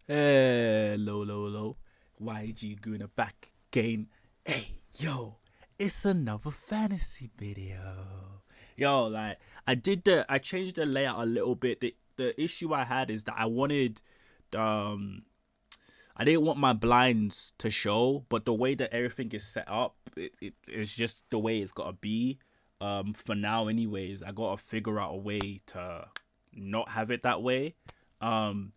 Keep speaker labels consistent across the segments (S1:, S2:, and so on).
S1: Hello. YG Guna back again. Hey, yo, it's another fantasy video. Yo, like I changed the layout a little bit. The issue I had is that um I didn't want my blinds to show, but the way that everything is set up, it's just the way it's gotta be. For now anyways, I gotta figure out a way to not have it that way. Um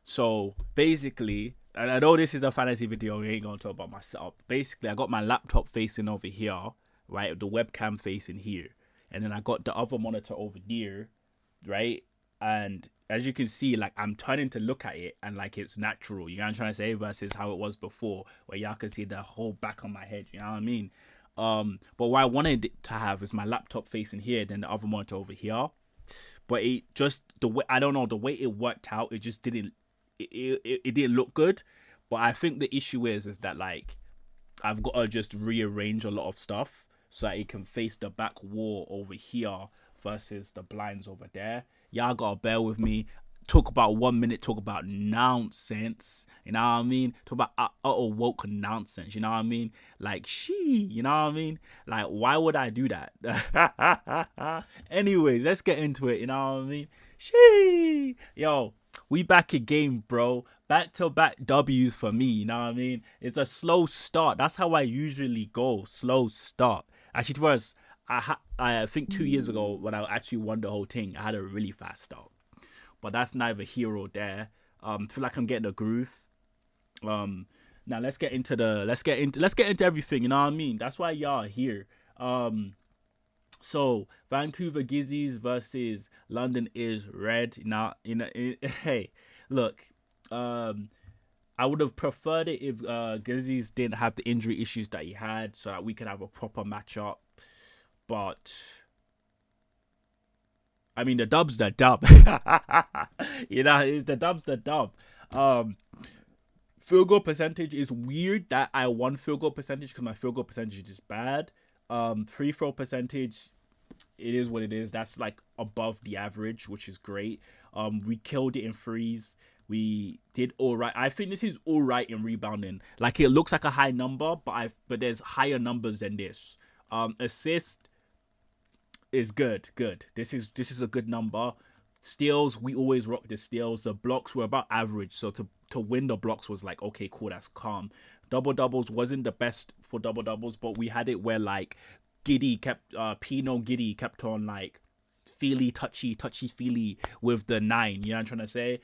S1: so basically, and I know this is a fantasy video, we ain't gonna talk about my setup. Basically, I got my laptop facing over here, right? The webcam facing here. And then I got the other monitor over there, right? And as you can see, like I'm turning to look at it and like it's natural. You know what I'm trying to say? Versus how it was before, where y'all can see the whole back of my head, you know what I mean? But what I wanted it to have is my laptop facing here, then the other monitor over here. But it just the way I don't know the way it worked out, it just didn't it didn't look good. But I think the issue is that like I've got to just rearrange a lot of stuff so that it can face the back wall over here versus the blinds over there. Y'all gotta bear with me. Talk about 1 minute, talk about nonsense. You know what I mean? Talk about utter woke nonsense. You know what I mean? Like you know what I mean? Like, why would I do that? Anyways, let's get into it. You know what I mean? Yo, we back again, bro. Back to back W's for me, you know what I mean? It's a slow start. That's how I usually go. Slow start. Actually, to be honest, I think 2 years ago when I actually won the whole thing, I had a really fast start. But that's neither here or there. Feel like I'm getting a groove. Now let's get into everything, you know what I mean? That's why y'all are here. So Vancouver Gizzies versus London is red. Now, hey, look, I would have preferred it if Gizzies didn't have the injury issues that he had, so that we could have a proper matchup. But I mean, the dub's the dub. It's the dub's the dub. Um, Field goal percentage is weird that I won field goal percentage because my field goal percentage is bad. Free throw percentage, it is what it is. That's like above the average, which is great. We killed it in threes. We did all right. I think this is all right in rebounding. Like it looks like a high number, but there's higher numbers than this. Assist is good. Good. This is a good number. Steals, we always rock the steals. The blocks were about average, so to win the blocks was like, okay, cool, that's calm. Double doubles wasn't the best for double doubles, but we had it where like Giddy kept Pino Giddy kept on like feely touchy feely with the nine. You know what I'm trying to say?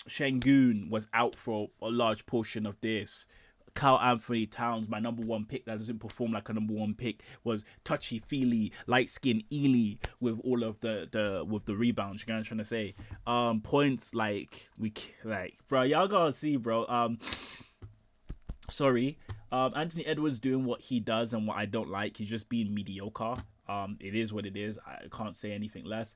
S1: Shengun was out for a large portion of this. Carl Anthony Towns, my number one pick that doesn't perform like a number one pick, was touchy feely, light skin Ely with all of the rebounds. You know what I'm trying to say? Points bro, y'all gotta see, bro. Sorry. Anthony Edwards doing what he does and what I don't like. He's just being mediocre. It is what it is. I can't say anything less.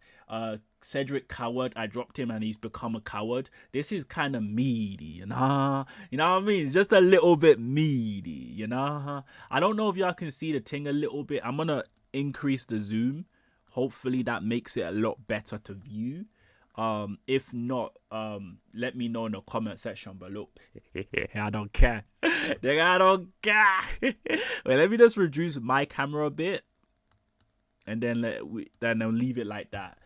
S1: Cedric Coward, I dropped him and he's become a coward. This is kind of meaty, you know? You know what I mean? It's just a little bit meaty, you know? I don't know if y'all can see the thing a little bit. I'm gonna increase the zoom. Hopefully that makes it a lot better to view. If not, let me know in the comment section below. I don't care. I don't care. Wait, let me just reduce my camera a bit, and then then I'll leave it like that.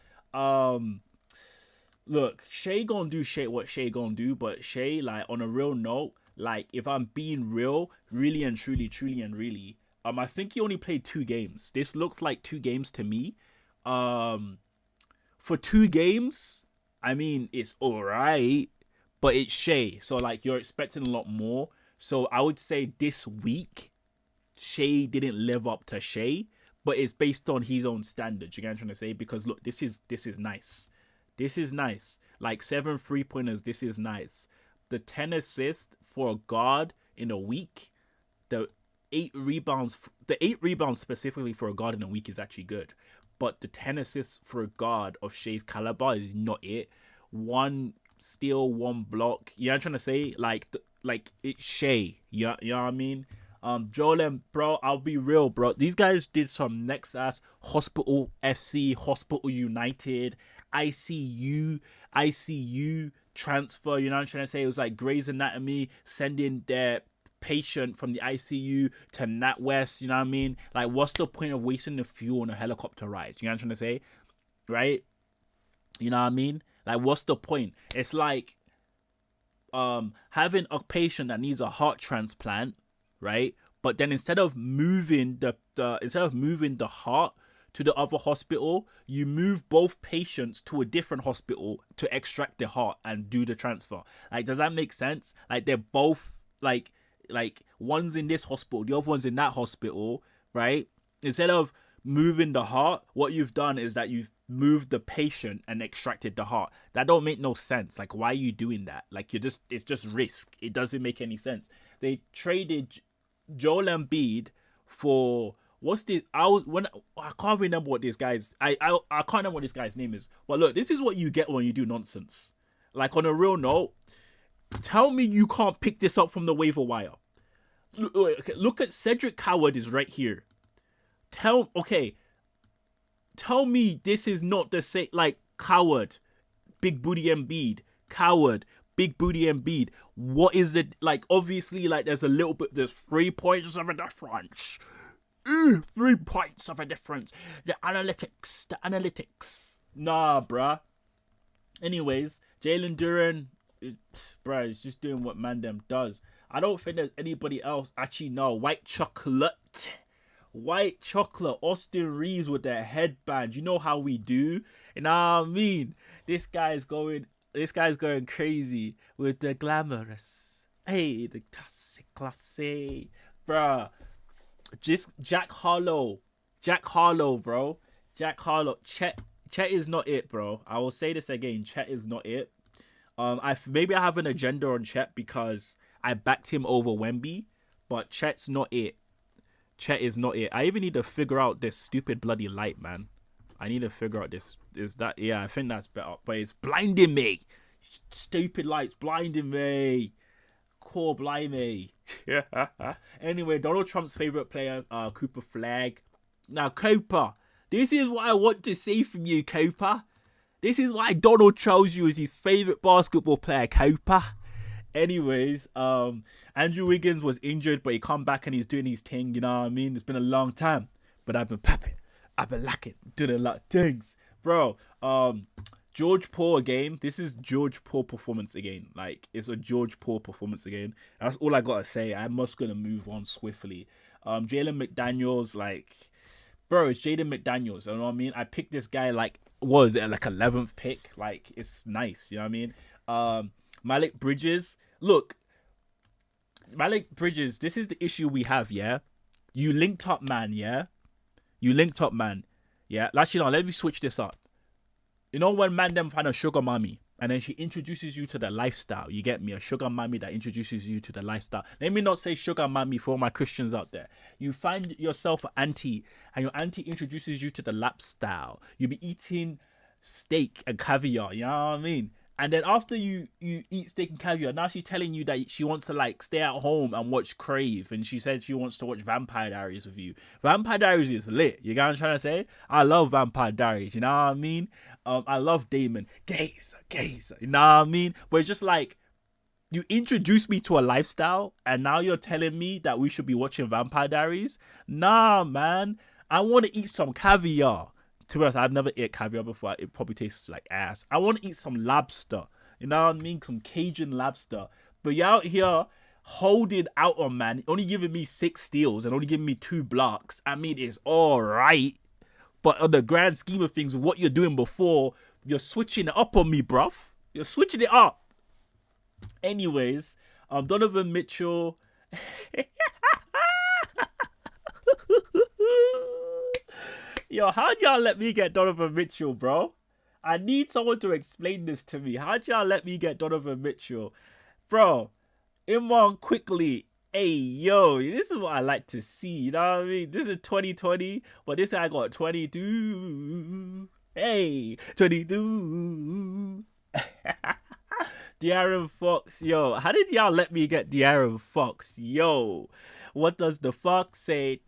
S1: Look, Shay gonna do what Shay gonna do, but Shay, like, on a real note, like, if I'm being real, really and truly and really, I think he only played 2 games. This looks like 2 games to me. For 2 games, I mean, it's alright, but it's Shay, so like you're expecting a lot more. So I would say this week, Shay didn't live up to Shay, but it's based on his own standards. You get what I'm trying to say? Because look, this is nice. This is nice. Like 7 3-pointers. This is nice. The 10 assists for a guard in a week. The 8 rebounds. The 8 rebounds specifically for a guard in a week is actually good. But the 10 assists for a guard of Shay's caliber is not it. 1 steal, 1 block. You know what I'm trying to say? Like it's Shay. You know what I mean? Joel and bro, I'll be real, bro. These guys did some next ass Hospital FC, Hospital United, ICU transfer, you know what I'm trying to say? It was like Grey's Anatomy sending their patient from the ICU to NatWest, you know what I mean? Like, what's the point of wasting the fuel on a helicopter ride? You know what I'm trying to say? Right? You know what I mean? Like, what's the point? It's like having a patient that needs a heart transplant, right? But then instead of moving the heart to the other hospital, you move both patients to a different hospital to extract the heart and do the transfer. Like, does that make sense? Like, they're both like one's in this hospital, the other one's in that hospital, right? Instead of moving the heart, what you've done is that you've moved the patient and extracted the heart. That don't make no sense. Like, why are you doing that? Like, it's just risk. It doesn't make any sense. They traded Joel Embiid for what's this? I can't remember what this guy's. I can't remember what this guy's name is. But look, this is what you get when you do nonsense. Like, on a real note, tell me you can't pick this up from the waiver wire. Look at Cedric Coward is right here. Tell me this is not the same. Like, Coward, big booty Embiid, Coward, big booty Embiid. What is it? Like, obviously, like, there's 3 points of a difference. 3 points of a difference. The analytics. Nah, bruh. Anyways, Jalen Duren, bruh, is just doing what Mandem does. I don't think there's anybody else. Actually, no. White chocolate, Austin Reeves with their headband. You know how we do. You know what I mean? This guy's going crazy with the glamorous. Hey, the classy. Bruh. Just Jack Harlow, bro. Jack Harlow. Chet is not it, bro. I will say this again. Chet is not it. Maybe I have an agenda on Chet because I backed him over Wemby, but Chet's not it. Chet is not it. I even need to figure out this stupid bloody light, man. I need to figure out this. Yeah, I think that's better. But it's blinding me. Stupid lights blinding me. Core blimey. Anyway, Donald Trump's favorite player, Cooper Flag. Now, Cooper, this is what I want to see from you, Cooper. This is why Donald chose you as his favorite basketball player, Cooper. Anyways, Andrew Wiggins was injured, but he come back and he's doing his thing, you know what I mean? It's been a long time, but I've been popping. I've been lacking, doing a lot of things. Bro, George Paul again. This is George Paul performance again. Like, it's a George Paul performance again. That's all I gotta say. I'm just gonna move on swiftly. Jalen McDaniels, like, bro, it's Jaden McDaniels. You know what I mean? I picked this guy like 11th pick. Like, it's nice. You know what I mean? Malik Bridges. Look, Malik Bridges. This is the issue we have. Yeah, you linked up, man. Yeah, Actually, no. Let me switch this up. You know when man them find a sugar mommy and then she introduces you to the lifestyle, you get me? A sugar mommy that introduces you to the lifestyle. Let me not say sugar mommy for all my Christians out there. You find yourself an auntie and your auntie introduces you to the lifestyle. You be eating steak and caviar, you know what I mean? And then after you eat steak and caviar, now she's telling you that she wants to like stay at home and watch Crave. And she says she wants to watch Vampire Diaries with you. Vampire Diaries is lit. You get what I'm trying to say? I love Vampire Diaries. You know what I mean? I love Damon. Gazer. You know what I mean? But it's just like, you introduced me to a lifestyle and now you're telling me that we should be watching Vampire Diaries? Nah, man. I want to eat some caviar. To be honest, I've never ate caviar before. It probably tastes like ass. I want to eat some lobster. You know what I mean? Some Cajun lobster. But you're out here holding out on, man. Only giving me 6 steals and only giving me 2 blocks. I mean, it's all right. But on the grand scheme of things, with what you're doing before, you're switching it up on me, bruv. You're switching it up. Anyways, Donovan Mitchell. Yo, how'd y'all let me get Donovan Mitchell, bro? I need someone to explain this to me. How'd y'all let me get Donovan Mitchell? Bro, Imran quickly. Hey, yo, this is what I like to see. You know what I mean? This is 2020, but this guy got 22. Hey, 22. De'Aaron Fox. Yo, how did y'all let me get De'Aaron Fox? Yo, what does the fox say?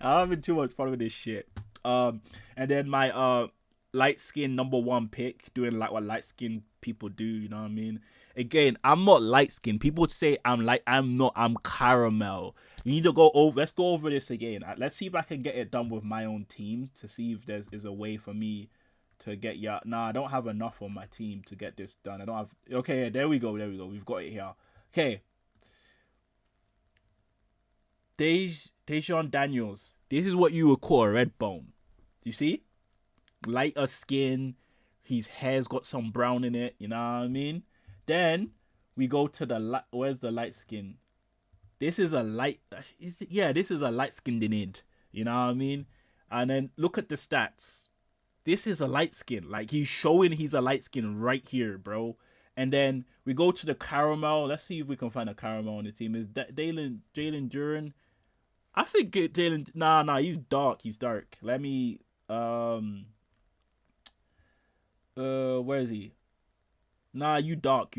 S1: I'm having too much fun with this shit. And then my light skin #1 pick, doing like what light skin people do, you know what I mean? Again, I'm not light skin. People say I'm not, I'm caramel. You need to let's go over this again. Let's see if I can get it done with my own team to see if is a way for me to get Nah, I don't have enough on my team to get this done. I don't have. Okay, there we go. We've got it here. Okay. Dejon Daniels. This is what you would call a red bone. You see? Lighter skin. His hair's got some brown in it. You know what I mean? Then we go to where's the light skin? This is a light. This is a light skinned in. You know what I mean? And then look at the stats. This is a light skin. Like, he's showing he's a light skin right here, bro. And then we go to the caramel. Let's see if we can find a caramel on the team. Is that Jalen Duran? I think Jalen. Nah, he's dark. Let me. Where is he? Nah, you dark.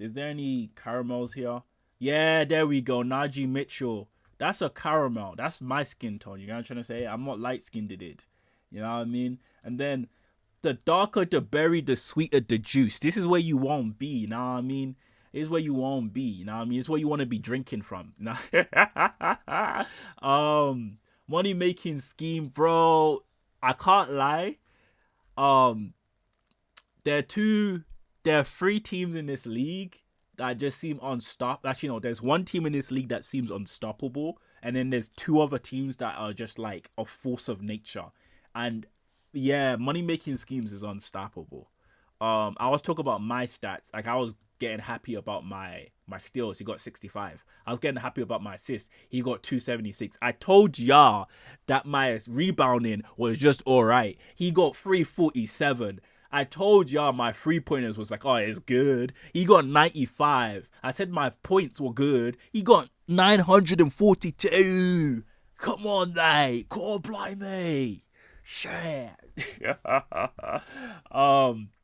S1: Is there any caramels here? Yeah, there we go. Najee Mitchell. That's a caramel. That's my skin tone. You know what I'm trying to say? I'm not light skinned it. You know what I mean? And then the darker the berry, the sweeter the juice. This is where you won't be. You know what I mean? This is where you won't be. You know what I mean? It's where you want to be drinking from. Money making scheme, bro. I can't lie. There are 3 teams in this league that just seem unstoppable. Actually, no, there's 1 team in this league that seems unstoppable, and then there's 2 other teams that are just like a force of nature. And yeah, money making schemes is unstoppable. I was talking about my stats. Like, I was getting happy about my steals. He got 65. I was getting happy about my assists. He got 276. I told y'all that my rebounding was just all right. He got 347. I told y'all my 3-pointers was like, oh, it's good. He got 95. I said my points were good. He got 942. Come on, mate. God blimey. Shit.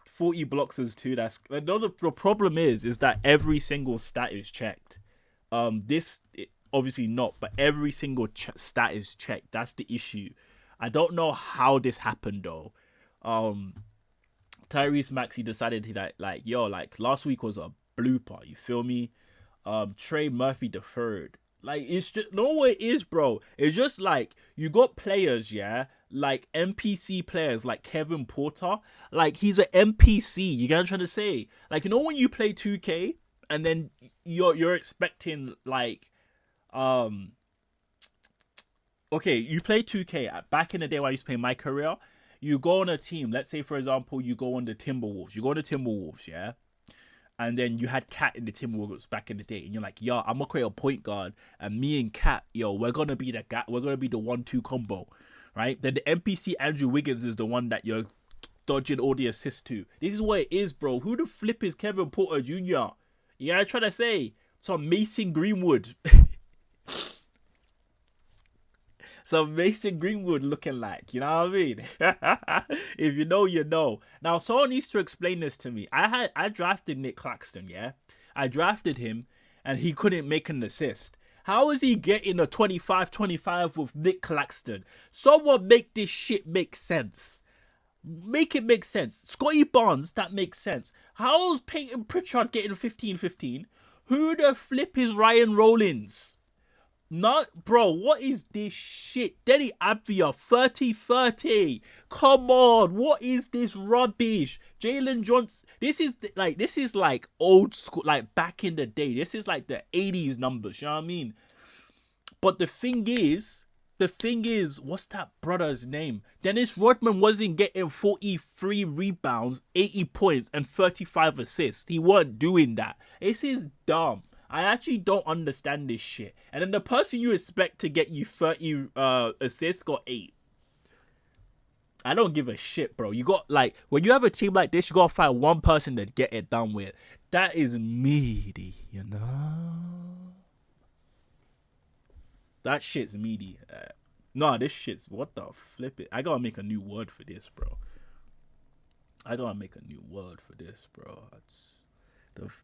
S1: 40 blocks is 2. That's another. The problem is that every single stat is checked. Obviously not, but every single stat is checked. That's the issue. I don't know how this happened though. Tyrese Maxey decided to like last week was a blooper. You feel me? Trey Murphy the third. Like, it's just no what it is, bro. It's just like you got players, yeah, like NPC players like Kevin Porter. Like, he's an NPC. You get what I'm trying to say? Like, you know when you play 2K and then you're expecting like okay, you play 2K back in the day when I used to play my career. You go on a team. Let's say, for example, you go on the Timberwolves. You go on the Timberwolves, yeah? And then you had Cat in the Timberwolves back in the day. And you're like, yo, I'm going to create a point guard. And me and Cat, yo, we're going to be the guy. We're going to be the 1-2 combo, right? Then the NPC Andrew Wiggins is the one that you're dodging all the assists to. This is what it is, bro. Who the flip is Kevin Porter Jr.? Yeah, I'm trying to say. Some Mason Greenwood. Some Mason Greenwood looking like, you know what I mean? If you know, you know. Now, someone needs to explain this to me. I drafted Nick Claxton, yeah? I drafted him, and he couldn't make an assist. How is he getting a 25-25 with Nick Claxton? Someone make this shit make sense. Make it make sense. Scotty Barnes, that makes sense. How's Peyton Pritchard getting 15-15? Who the flip is Ryan Rollins? Not, bro, what is this shit? Denny Abvia, 30-30. Come on, what is this rubbish? Jalen Johnson, this is like old school, like back in the day. This is like the 80s numbers, you know what I mean? But the thing is, what's that brother's name? Dennis Rodman wasn't getting 43 rebounds, 80 points, and 35 assists. He wasn't doing that. This is dumb. I actually don't understand this shit. And then the person you expect to get you 30 assists got 8. I don't give a shit, bro. You got, like, when you have a team like this, you gotta find one person to get it done with. That is meaty, you know? That shit's meaty. Nah, this shit's, what the flip it. I gotta make a new word for this, bro.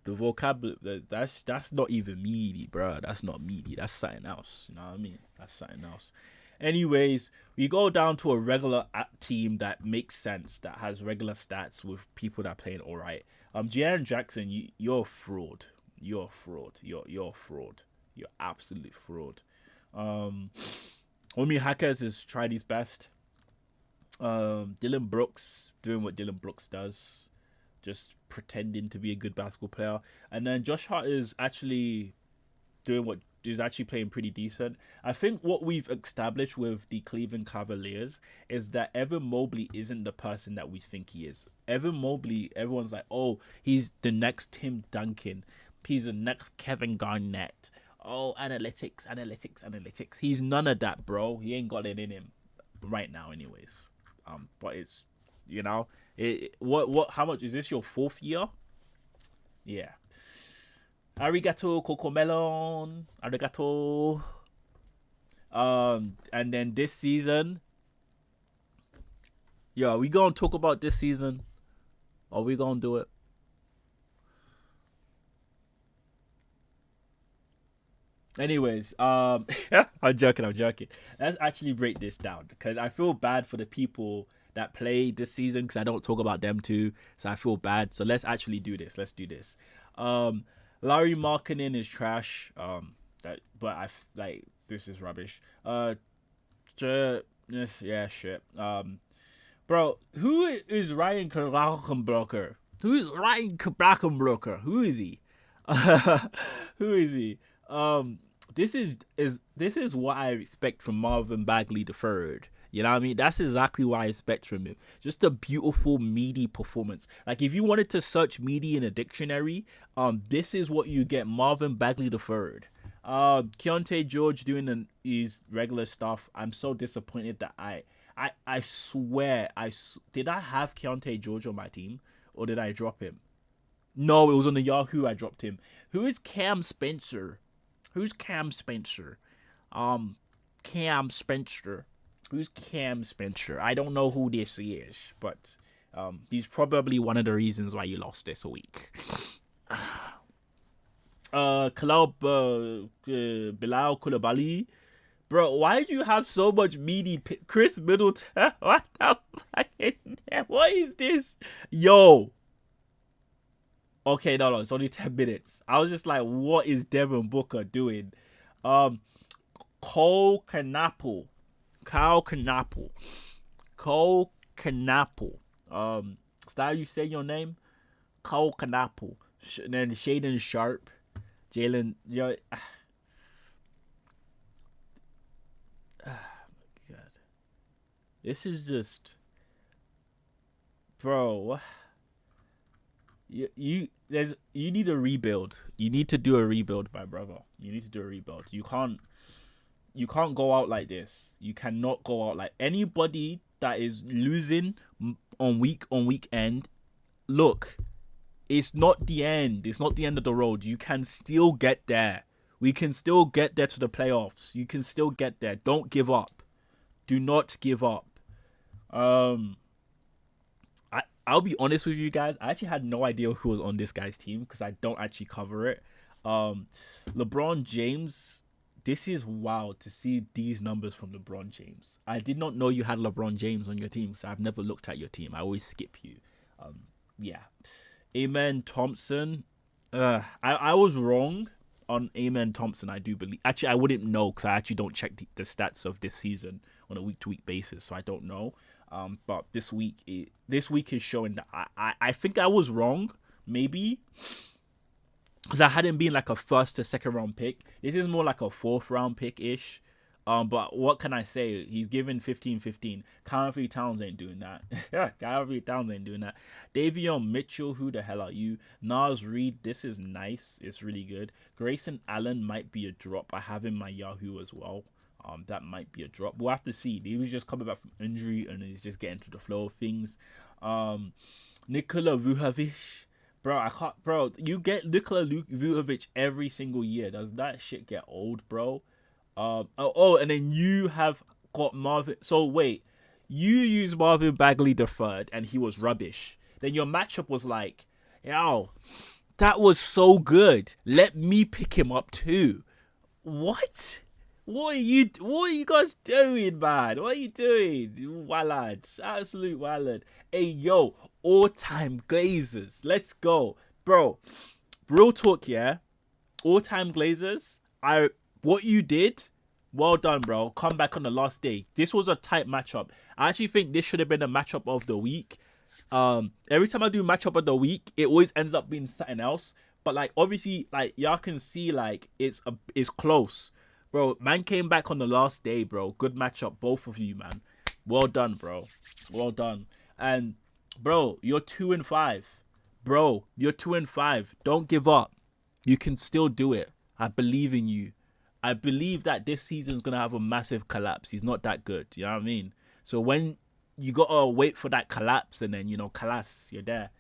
S1: The vocabulary, that's not even meaty, bro. That's not meaty. That's something else. You know what I mean? That's something else. Anyways, we go down to a regular team that makes sense, that has regular stats with people that are playing all right. Jaren Jackson, you're a fraud. You're a fraud. You're a fraud. You're absolute fraud. Omi Hackers has tried his best. Dylan Brooks doing what Dylan Brooks does, just pretending to be a good basketball player. And then Josh Hart is actually doing what is actually playing pretty decent. I think what we've established with the Cleveland Cavaliers is that Evan Mobley isn't the person that we think he is. Evan Mobley, everyone's like, oh, he's the next Tim Duncan. He's the next Kevin Garnett. Oh, analytics. He's none of that, bro. He ain't got it in him right now anyways. But it's, how much is this, your 4th year? Yeah. Arigato, Cocomelon. Arigato. And then this season. Yo, are we gonna talk about this season? Are we gonna do it? Anyways, I'm joking. Let's actually break this down because I feel bad for the people that play this season because I don't talk about them too. So I feel bad. So let's actually do this. Let's do this. Larry Markkinen is trash. This is rubbish. Yeah, shit. Bro, who is Ryan Krackenbroker? Who is Ryan Krackenbroker? Who is he? Who is he? This is what I expect from Marvin Bagley III. You know what I mean? That's exactly what I expect from him. Just a beautiful, meaty performance. Like, if you wanted to search meaty in a dictionary, this is what you get. Marvin Bagley III. Keontae George doing his regular stuff. I'm so disappointed that I swear, did I have Keontae George on my team? Or did I drop him? No, it was on the Yahoo I dropped him. Who is Cam Spencer? Who's Cam Spencer? Cam Spencer. Who's Cam Spencer? I don't know who this is, but he's probably one of the reasons why you lost this week. Bilal Koulibaly. Bro, why do you have so much meaty Chris Middleton? What the fuck? What is this? Yo. Okay, no, it's only 10 minutes. I was just like, what is Devin Booker doing? Cole Knappel. Is that how you say your name? Cole Knappel. And then Shaden Sharp. Jalen. God. This is just. Bro. You need a rebuild. You need to do a rebuild, my brother. You need to do a rebuild. You can't go out like this. You cannot go out like anybody that is losing on weekend. Look, it's not the end. It's not the end of the road. You can still get there. We can still get there to the playoffs. You can still get there. Don't give up. Do not give up. I'll be honest with you guys. I actually had no idea who was on this guy's team because I don't actually cover it. LeBron James. This is wild to see these numbers from LeBron James. I did not know you had LeBron James on your team, so I've never looked at your team. I always skip you. Yeah. Amen Thompson. I was wrong on Amen Thompson, I do believe. Actually, I wouldn't know because I actually don't check the stats of this season on a week-to-week basis, so I don't know. But this week is showing that I think I was wrong, maybe, because I hadn't been like a 1st to 2nd round pick. This is more like a 4th round pick-ish. But what can I say? He's given 15-15. Kyle Towns ain't doing that. Kyle Towns ain't doing that. Davion Mitchell, who the hell are you? Nas Reed, this is nice. It's really good. Grayson Allen might be a drop. I have in my Yahoo as well. That might be a drop. We'll have to see. He was just coming back from injury and he's just getting to the flow of things. Nikola Vujovic. Bro, you get Nikola Vujovic every single year. Does that shit get old, bro? And then you have got Marvin. So wait, you used Marvin Bagley III and he was rubbish. Then your matchup was like, yo, that was so good. Let me pick him up too. What? What are you guys doing, man? What are you doing? Willads. Absolute wallad. Hey, yo, all-time Glazers. Let's go. Bro, real talk, yeah? All-time Glazers, what you did, well done, bro. Come back on the last day. This was a tight matchup. I actually think this should have been a matchup of the week. Every time I do matchup of the week, it always ends up being something else. But like obviously, like y'all can see, like it's close. Bro, man came back on the last day, bro. Good matchup, both of you, man. Well done, bro. Well done. And bro, you're 2-5. Bro, you're 2-5. Don't give up. You can still do it. I believe in you. I believe that this season's gonna have a massive collapse. He's not that good. You know what I mean? So when you gotta wait for that collapse and then collapse, you're there.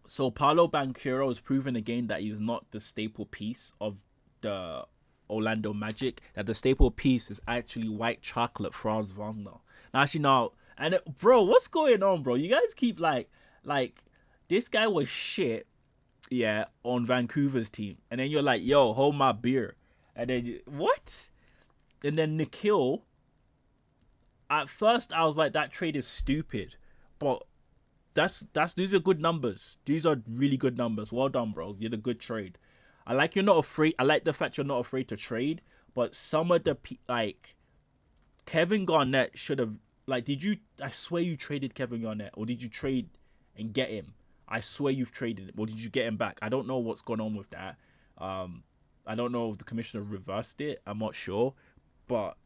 S1: So Paolo Banchero has proven again that he's not the staple piece of the Orlando Magic. That the staple piece is actually white chocolate Franz Wagner. Now, actually, no. And bro, what's going on, bro? You guys keep like this guy was shit, yeah, on Vancouver's team, and then you're like, yo, hold my beer, and then what? And then Nikhil. At first, I was like, that trade is stupid, but these are good numbers. These are really good numbers. Well done, bro. You did a good trade. I like you're not afraid. I like the fact you're not afraid to trade. But some of the Kevin Garnett should have did you? I swear you traded Kevin Garnett, or did you trade and get him? I swear you've traded him, or did you get him back? I don't know what's going on with that. I don't know if the commissioner reversed it. I'm not sure, but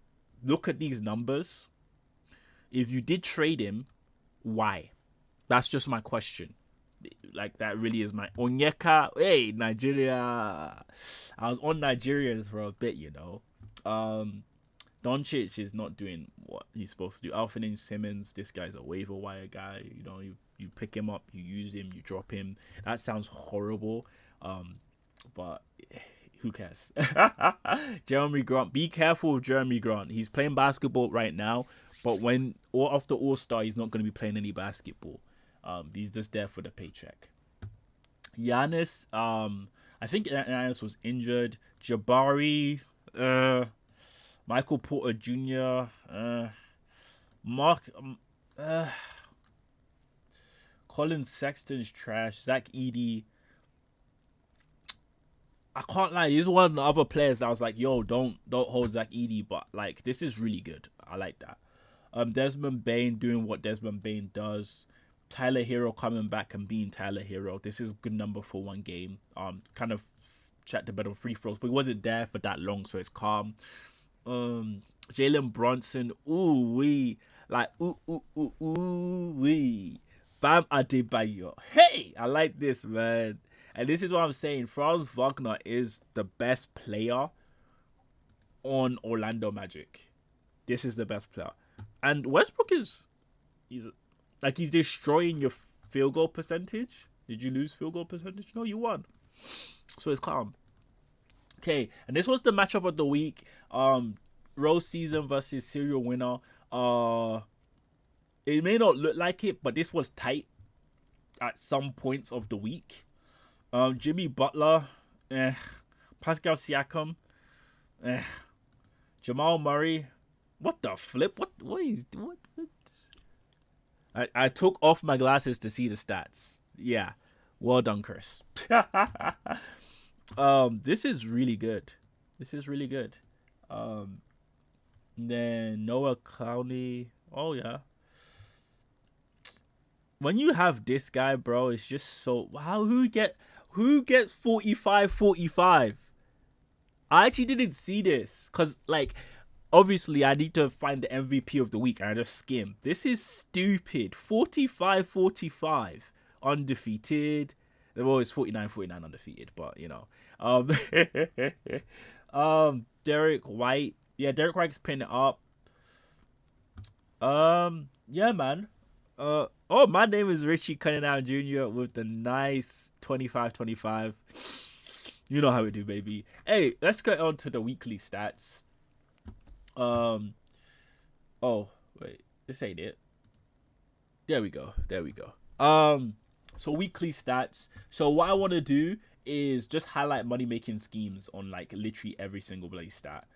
S1: look at these numbers. If you did trade him, why? That's just my question. Like, that really is my Onyeka. Hey, Nigeria. I was on Nigerians for a bit, Doncic is not doing what he's supposed to do. Alfred Simmons, this guy's a waiver wire guy. You pick him up, you use him, you drop him. That sounds horrible. But who cares? Jeremy Grant. Be careful of Jeremy Grant. He's playing basketball right now, but after All-Star, he's not going to be playing any basketball. He's just there for the paycheck. Giannis, I think Giannis was injured. Jabari, Michael Porter Jr., Colin Sexton's trash. Zach Edey. I can't lie. He's one of the other players that I was like, yo, don't hold Zach Edey, but this is really good. I like that. Desmond Bane doing what Desmond Bane does. Tyler Hero coming back and being Tyler Hero. This is good number for one game. Kind of chat the bed on free throws, but he wasn't there for that long, so it's calm. Jalen Brunson, ooh wee, ooh wee. Bam Adebayo. Hey, I like this, man. And this is what I'm saying. Franz Wagner is the best player on Orlando Magic. This is the best player. And Westbrook he's destroying your field goal percentage. Did you lose field goal percentage? No, you won. So it's calm. Okay, and this was the matchup of the week. Rose season versus serial winner. It may not look like it, but this was tight at some points of the week. Jimmy Butler, Pascal Siakam, Jamal Murray. What the flip? What? I took off my glasses to see the stats. Yeah, well done, Chris. This is really good. Then Noah Clowney. Oh yeah. When you have this guy, bro, it's just so who gets 45. I actually didn't see this because obviously I need to find the MVP of the week and I just skimmed. This is stupid. 45 undefeated. Well, it's 49 undefeated, but Derek White. Yeah, Derek White's pinning it up. Yeah, man. My name is Richie Cunningham Jr. with the nice 25. You know how we do, baby. Hey, let's get on to the weekly stats. Oh, wait. This ain't it. There we go. So weekly stats. So what I want to do is just highlight money making schemes on like literally every single play stat.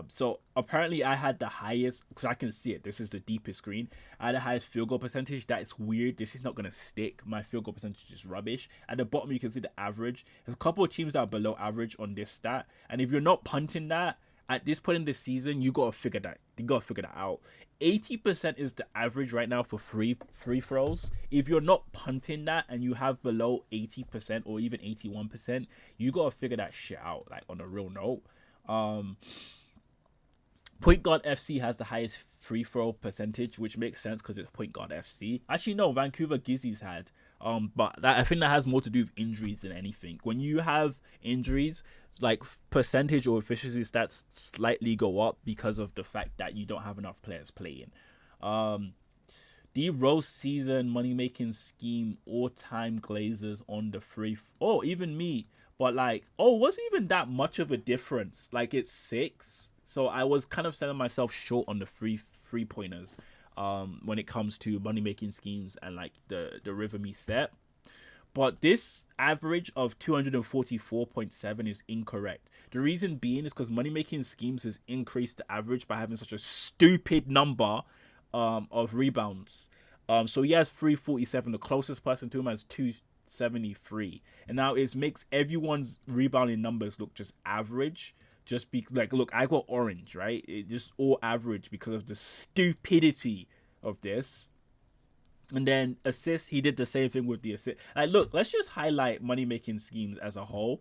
S1: So apparently I had the highest, because I can see it. This is the deepest screen. I had the highest field goal percentage. That is weird. This is not gonna stick. My field goal percentage is rubbish. At the bottom you can see the average. There's a couple of teams that are below average on this stat, and if you're not punting that at this point in the season, you gotta figure that. You gotta figure that out. 80% is the average right now for free throws. If you're not punting that and you have below 80% or even 81%, you gotta figure that shit out. Like on a real note. Point Guard FC has the highest free throw percentage, which makes sense because it's Point Guard FC. Actually, no, Vancouver Grizzlies had. But I think that has more to do with injuries than anything. When you have injuries, like percentage or efficiency stats slightly go up because of the fact that you don't have enough players playing. The Rose season money making scheme all-time Glazers on the free. Oh, even me. But like, wasn't even that much of a difference. Like it's 6. So I was kind of selling myself short on the free pointers when it comes to money making schemes and like the River Me step. But this average of 244.7 is incorrect. The reason being is because money making schemes has increased the average by having such a stupid number of rebounds. So he has 347. The closest person to him has 273. And now it makes everyone's rebounding numbers look just average. Just be like, look, I got orange, right? It just all average because of the stupidity of this. And then assists, he did the same thing with the assist. Like, look, let's just highlight money making schemes as a whole.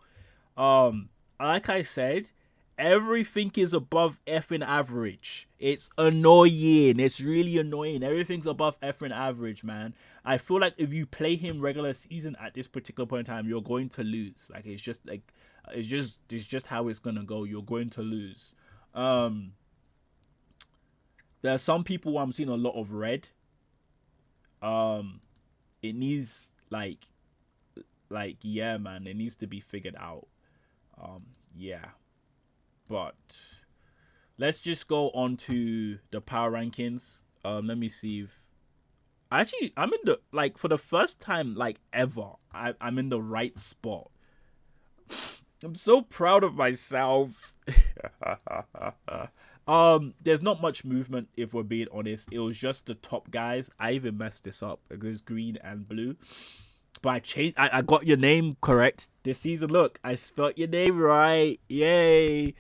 S1: Like I said, everything is above effing average. It's annoying. It's really annoying. Everything's above effing average, man. I feel like if you play him regular season at this particular point in time, you're going to lose. Like it's just how it's gonna go. You're going to lose. There are some people who I'm seeing a lot of red. It needs like yeah, man, it needs to be figured out. Yeah. But let's just go on to the power rankings. Let me see if actually I'm in the like for the first time like ever. I'm in the right spot. I'm so proud of myself. There's not much movement if we're being honest. It was just the top guys. I even messed this up. It goes green and blue. But I changed. I got your name correct this season. Look, I spelled your name right. Yay.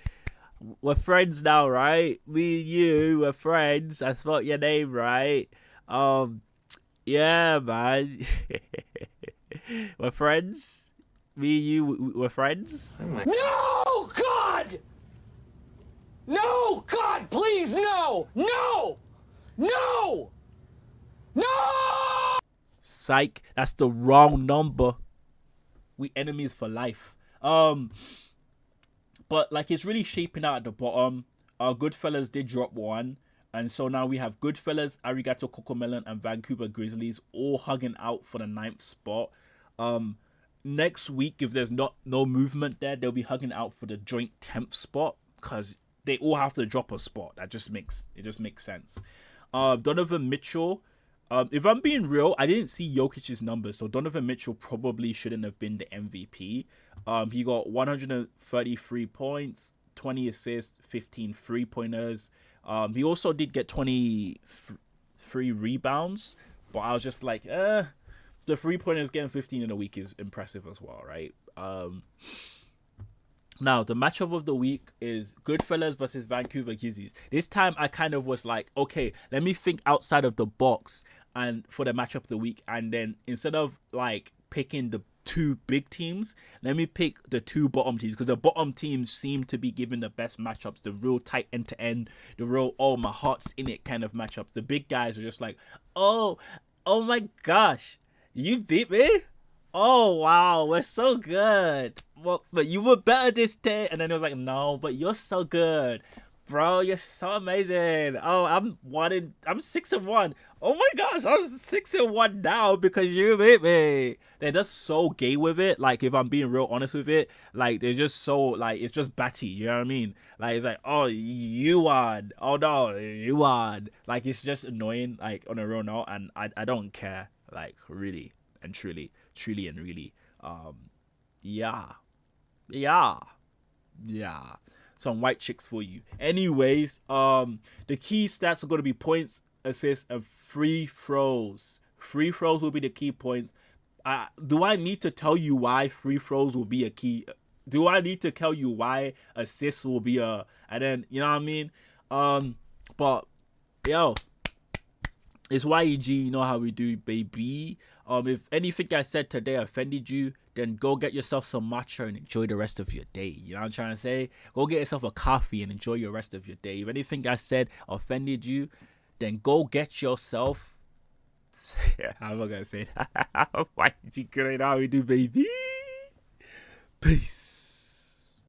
S1: We're friends now, right? Me and you, we're friends. I spelled your name right. Yeah, man. We're friends. Me and you, we're friends.
S2: Oh my...
S3: No, God! No, God, please, no! No! No! No!
S1: Psych, that's the wrong number. We enemies for life. But like it's really shaping out at the bottom. Goodfellas did drop 1. And so now we have Goodfellas, Arigato Cocomelon, and Vancouver Grizzlies all hugging out for the 9th spot. Next week, if there's no movement there, they'll be hugging out for the joint 10th spot because they all have to drop a spot. It just makes sense. Donovan Mitchell. If I'm being real, I didn't see Jokic's numbers, so Donovan Mitchell probably shouldn't have been the MVP. He got 133 points, 20 assists, 15 3-pointers. He also did get 23 rebounds, but I was just like, the 3-pointers getting 15 in a week is impressive as well, right? Now, the matchup of the week is Goodfellas versus Vancouver Grizzlies. This time, I kind of was like, okay, let me think outside of the box and for the matchup of the week. And then instead of like picking the 2 big teams, let me pick the 2 bottom teams because the bottom teams seem to be giving the best matchups, the real tight end-to-end, the real, oh, my heart's in it kind of matchups. The big guys are just like, oh my gosh, you beat me? Oh, wow, we're so good. Well, but you were better this day. And then it was like, no, but you're so good. Bro, you're so amazing. Oh, I'm 6-1. Oh my gosh, I'm 6-1 now because you beat me. They're just so gay with it. Like, if I'm being real honest with it, like, they're just so, like, it's just batty. You know what I mean? Like, it's like, oh, you won. Oh, no, you won. Like, it's just annoying, like, on a real note. And I don't care, like, really and truly and really. Yeah. Yeah. Yeah. Some white chicks for you. Anyways, the key stats are going to be points, assists, and free throws. Free throws will be the key points. Do I need to tell you why free throws will be a key? Do I need to tell you why assists will be a? And then you know what I mean. But yo, it's YEG. You know how we do, baby. If anything I said today offended you, then go get yourself some matcha and enjoy the rest of your day. You know what I'm trying to say? Go get yourself a coffee and enjoy your rest of your day. If anything I said offended you, then go get yourself. Yeah, I'm not gonna say that. YEG, good. How we do, baby. Peace.